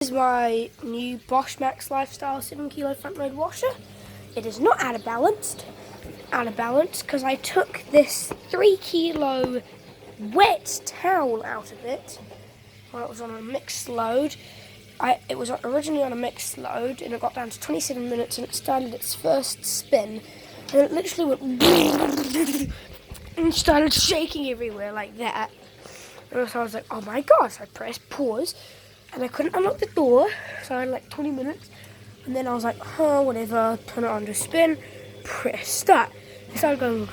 This is my new Bosch Max Lifestyle 7 kilo front load washer. It is not out of balance because I took this 3 kilo wet towel out of it while it was on a mixed load. It was originally on a mixed load and it got down to 27 minutes and it started its first spin and it literally went and started shaking everywhere like that. And so I was like, oh my gosh, I pressed pause and I couldn't unlock the door, so I had like 20 minutes, and then I was like, oh, whatever, turn it on to spin, press start. It started going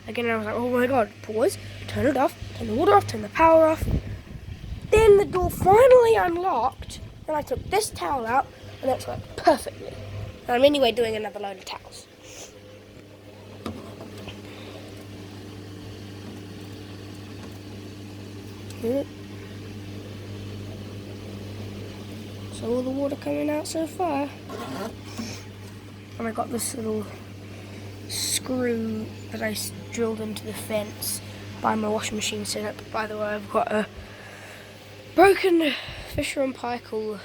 again, and I was like, oh my god, pause, turn it off, turn the water off, turn the power off. Then the door finally unlocked, and I took this towel out, and that's worked perfectly. And I'm anyway doing another load of towels. So all the water coming out so far. And I got this little screw that I drilled into the fence by my washing machine setup. By the way, I've got a broken Fisher & Paykel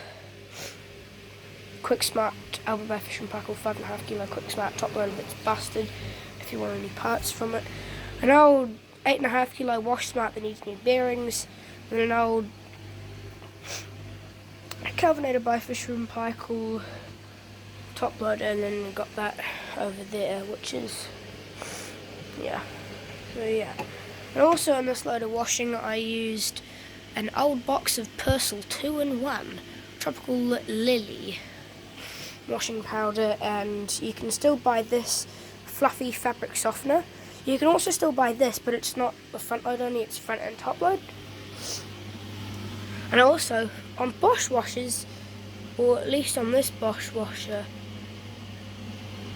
Quick Smart Albert by Fisher & Paykel 5.5 kilo Quick Smart top loader that's busted if you want any parts from it. An old 8.5 kilo Wash Smart that needs new bearings, and an old Calvinator by Fisher & Paykel top loader, and then we got that over there, which is, yeah, so yeah. And also in this load of washing I used an old box of Persil 2-in-1 Tropical Lily washing powder, and you can still buy this fluffy fabric softener. You can also still buy this, but it's not the front load only, it's front and top load. And also, on Bosch washers, or at least on this Bosch washer,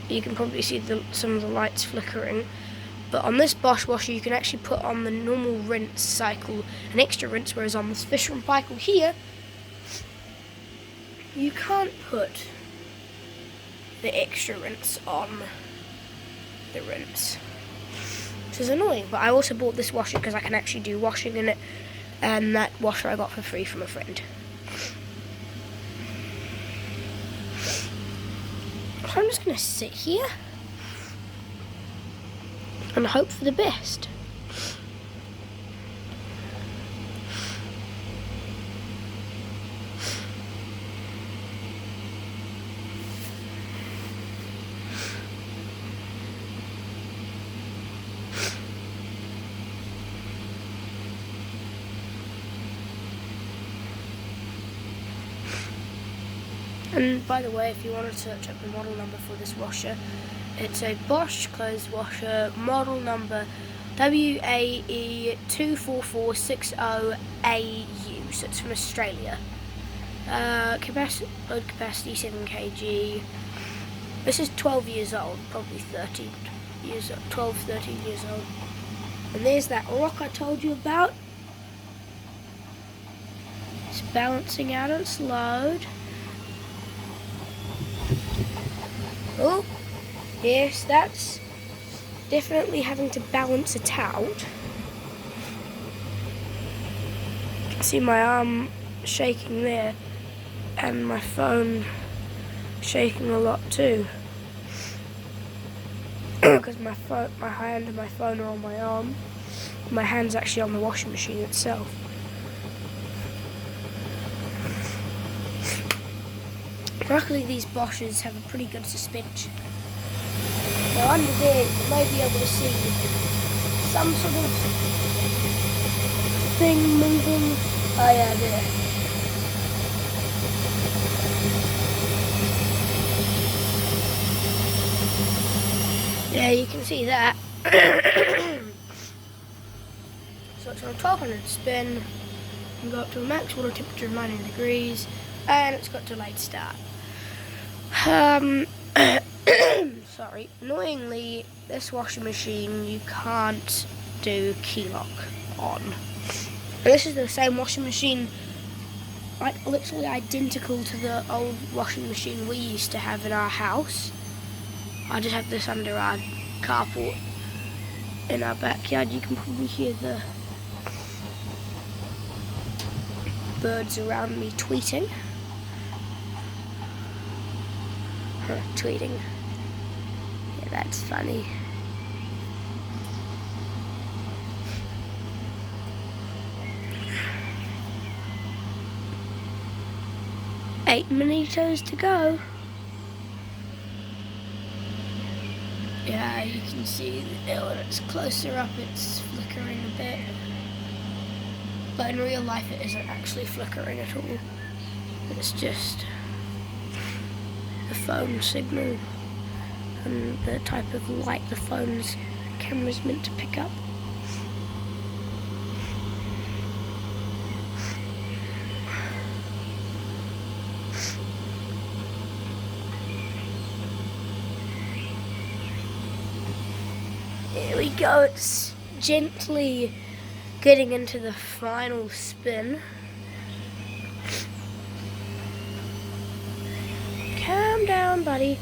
you can probably see some of the lights flickering, but on this Bosch washer you can actually put on the normal rinse cycle an extra rinse, whereas on this Fisher & Paykel here, you can't put the extra rinse on the rinse. Which is annoying, but I also bought this washer because I can actually do washing in it, and that washer I got for free from a friend. So I'm just going to sit here and hope for the best. And by the way, if you want to search up the model number for this washer, it's a Bosch clothes washer, model number WAE24460AU, so it's from Australia. Load capacity 7 kg. This is 12 years old, probably 13 years old, 12, 13 years old. And there's that rock I told you about. It's balancing out its load. Oh, yes, that's definitely having to balance it out. You can see my arm shaking there, and my phone shaking a lot too. Because my hand and my phone are on my arm. My hand's actually on the washing machine itself. Luckily these Bosches have a pretty good suspension. Now under there you may be able to see some sort of thing moving. Oh yeah, there. Yeah, you can see that. So it's on a 1200 spin. You can go up to a max water temperature of 90 degrees, and it's got delayed start. Sorry, annoyingly, this washing machine you can't do key lock on. And this is the same washing machine, like literally identical to the old washing machine we used to have in our house. I just have this under our carport in our backyard. You can probably hear the birds around me tweeting. Tweeting. Yeah, that's funny. Eight minutes to go. Yeah, you can see when it's closer up it's flickering a bit. But in real life it isn't actually flickering at all. It's just the phone signal and the type of light the phone's camera's meant to pick up. Here we go, it's gently getting into the final spin. Calm down, buddy.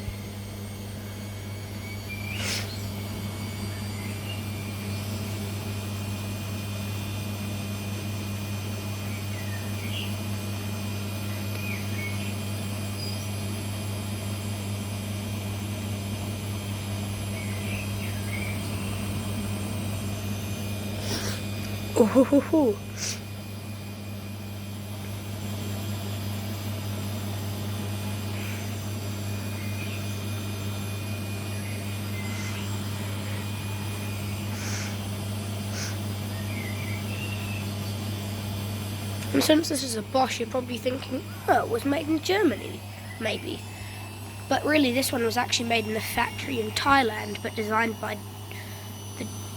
Ooh. And since this is a Bosch, you're probably thinking, oh, it was made in Germany, maybe. But really, this one was actually made in a factory in Thailand, but designed by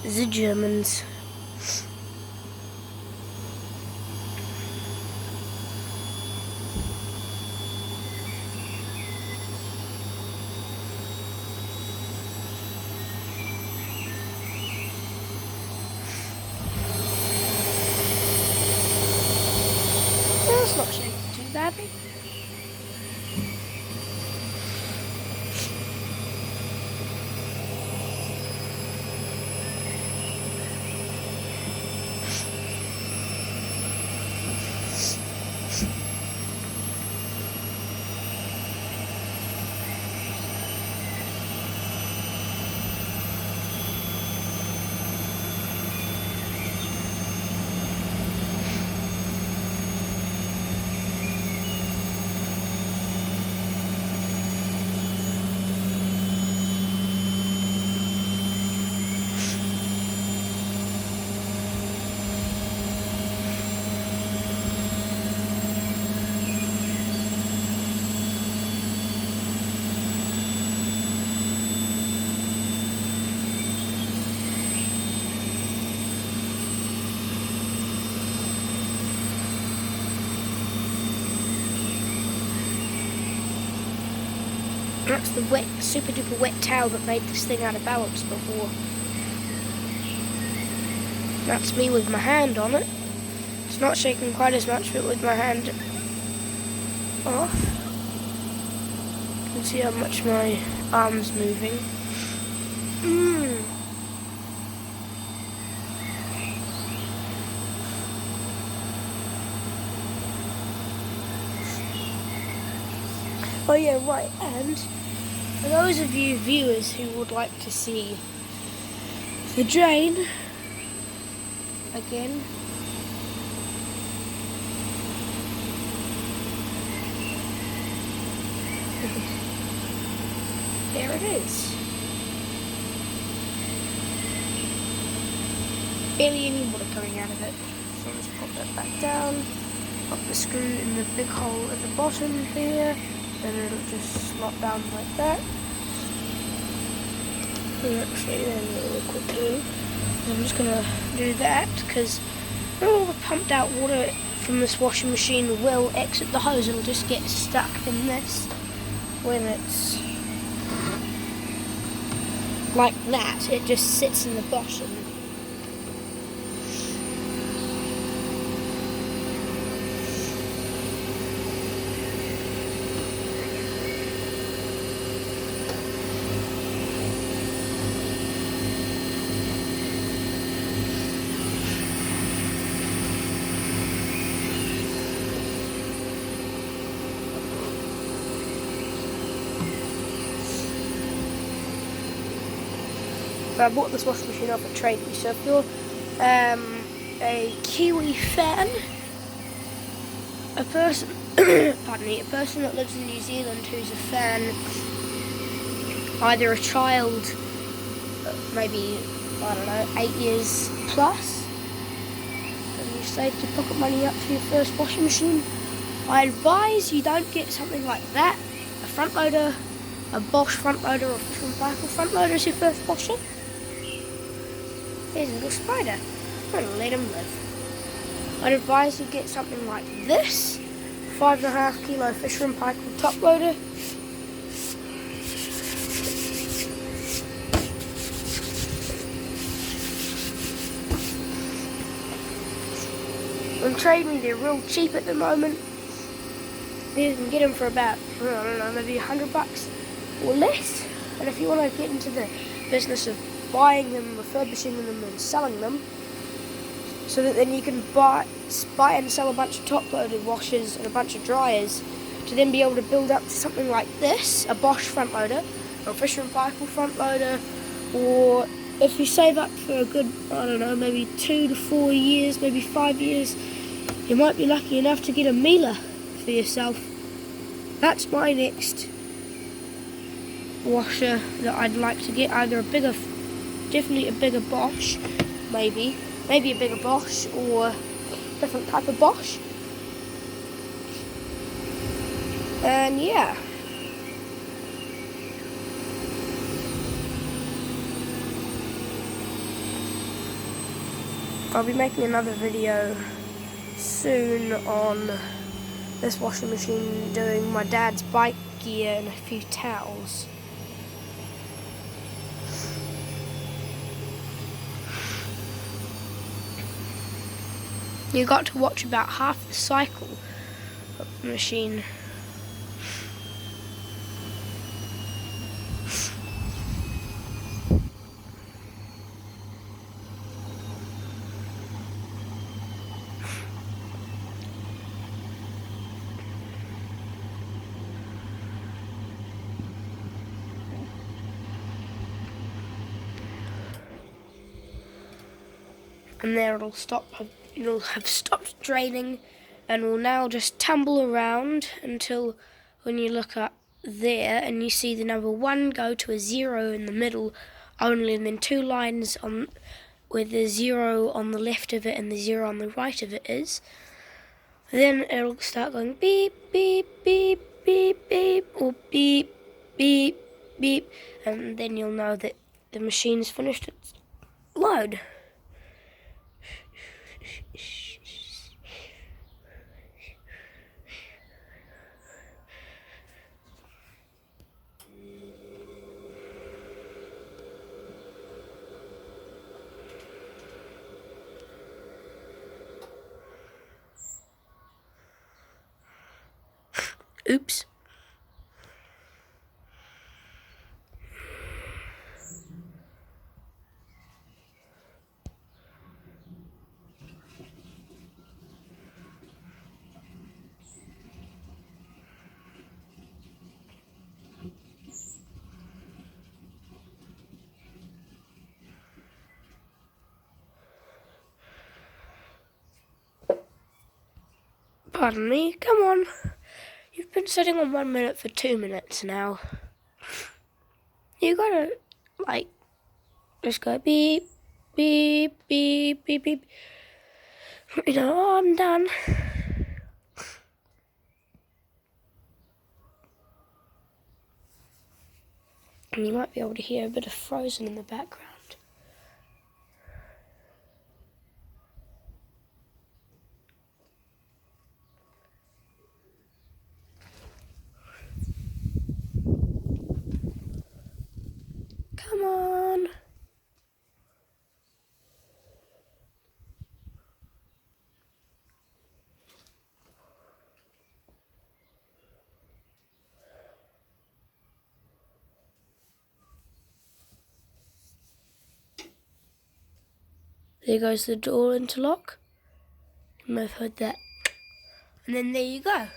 the Germans. It's not shaking too badly. That's the wet, super duper wet towel that made this thing out of balance before. That's me with my hand on it. It's not shaking quite as much, but with my hand off, you can see how much my arm's moving. Oh yeah, right, and for those of you viewers who would like to see the drain again, there it is. Barely any water coming out of it. So let's pop that back down, pop the screw in the big hole at the bottom here. And it'll just slot down like that. Actually, really quickly, I'm just gonna do that because all the pumped out water from this washing machine will exit the hose. It'll just get stuck in this when it's like that. It just sits in the bottom. I bought this washing machine off at Trade Me. So if you're a Kiwi fan, a person, pardon me, a person that lives in New Zealand who's a fan, either a child, maybe, I don't know, 8 years plus, and you saved your pocket money up for your first washing machine, I advise you don't get something like that, a front loader, a Bosch front loader or Fisher & Paykel front loader as your first washer. Here's a little spider. I'm going to let him live. I'd advise you get something like this, 5.5 kilo Fisher & Paykel top loader. On Trade Me, they're real cheap at the moment. You can get them for about, I don't know, maybe $100 or less. And if you want to get into the business of buying them, refurbishing them and selling them, so that then you can buy and sell a bunch of top-loaded washers and a bunch of dryers to then be able to build up to something like this, a Bosch front loader, or a Fisher & Paykel front loader, or if you save up for a good, I don't know, maybe 2 to 4 years, maybe 5 years, you might be lucky enough to get a Miele for yourself. That's my next washer that I'd like to get, either a bigger, definitely a bigger Bosch, maybe a bigger Bosch or a different type of Bosch. And yeah. I'll be making another video soon on this washing machine, doing my dad's bike gear and a few towels. You got to watch about half the cycle of the machine. And there it'll have stopped draining and will now just tumble around until when you look up there and you see the number 1 go to a 0 in the middle only, and then 2 lines on where the 0 on the left of it and the 0 on the right of it is. Then it'll start going beep, beep, beep, beep, beep, or beep, beep, beep, and then you'll know that the machine's finished its load. Oops. Pardon me, come on. You've been sitting on 1 minute for 2 minutes now. You gotta, just go beep, beep, beep, beep, beep. You know, oh, I'm done. And you might be able to hear a bit of Frozen in the background. Come on. There goes the door interlock. You may have heard that. And then there you go.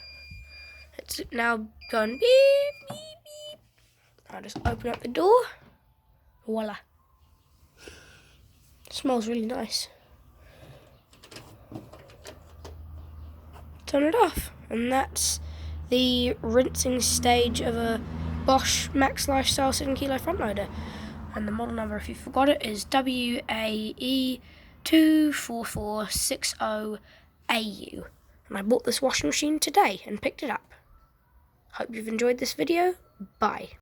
It's now gone beep, beep, beep. I'll just open up the door. Voila. Smells really nice. Turn it off, and that's the rinsing stage of a Bosch Max Lifestyle 7 kilo front loader. And the model number, if you forgot it, is WAE24460AU. And I bought this washing machine today and picked it up. Hope you've enjoyed this video. Bye.